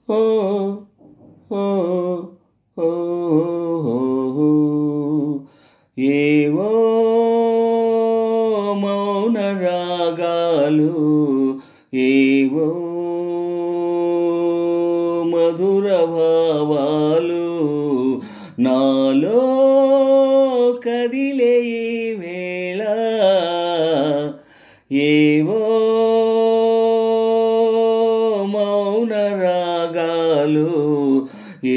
ఓ ఓ ఓ ఏవో మౌన రాగాలు, ఏవో మధుర భావాలు నాలో కదిలే ఈ వేళ. ఏవో మౌన రాగాలు,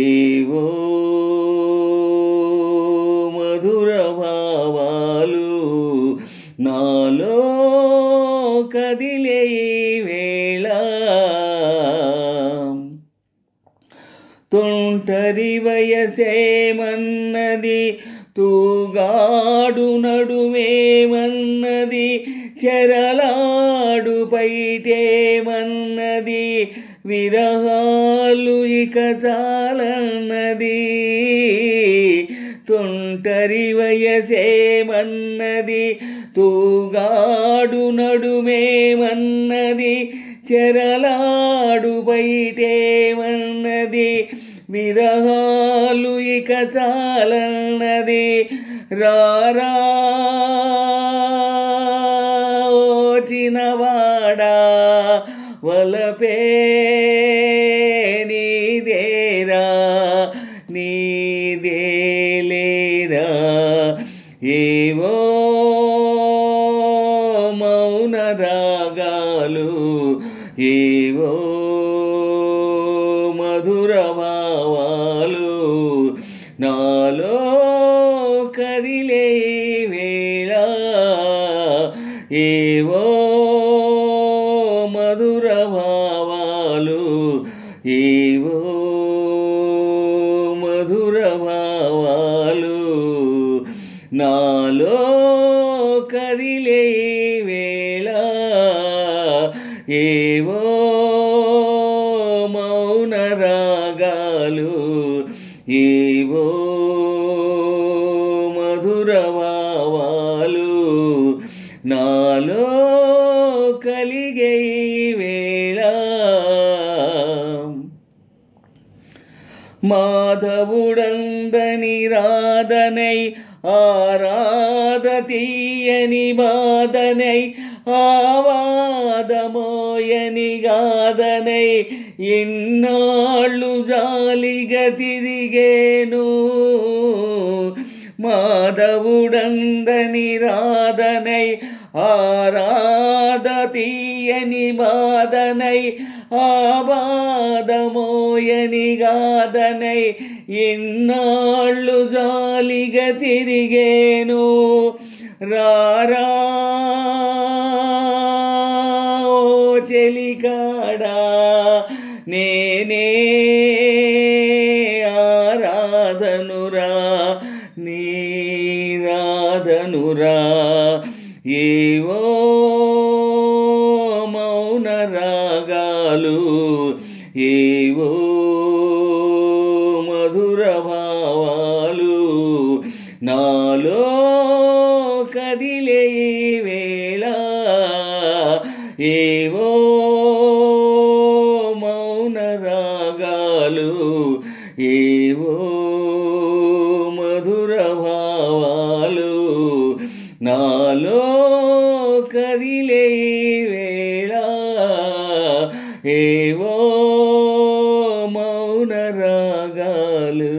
ఏవో మధుర భావాలు నాలో కదిలే ఈ వేళ. తుంటరి వయసేమన్నది, తూగాడు నడుమేమన్నది, చెరలాడు పైటేమన్నది, విరహాలు ఇక చాలన్నది. తుంటరి వయసేమన్నది, తూగాడు నడుమేమన్నది, చెరలాడు బయటేమన్నది, విరహాలు ఇక చాలన్నది. రారా ఓ చిన్నవాడా, వలపే నీదేరా, నీదేలేరా. ఏవో మౌన రాగాలు, ఏవో మధుర భావాలు నాలో కదిలే వేళ. ఏవో మధుర భావాలు, ఏవో మధుర భావాలు నాలో కదిలే వేళ. ఏవో మౌన రాగాలు, ఏవో మధుర భావాలు నాలో కలిగే వేళ. మాధవుడందని రాధనై, ఆరాధ తీయని బాధనై, ఆవాదమోయని గాదనై, ఎన్నాళ్ళు జాలిగా తిరిగేను. మాధవుడందని రాధనై, ఆరాధ తీయని బాధనై, ఆబాదమోయని గాదనై, ఎన్నాళ్ళు జాలిగా తిరిగేను. రారా ఓ చెలికాడా, నేనే ఆరాధనురా, నీరాధనురా. ఏవో మౌన రాగాలు, ఏవో మధుర భావాలు నాలో కదిలే వేళ. ఏవో మౌన రాగాలు, ఏవో మధుర భావాలు నాలో కదిలే వేళ. ఏవో మౌన రాగాలు.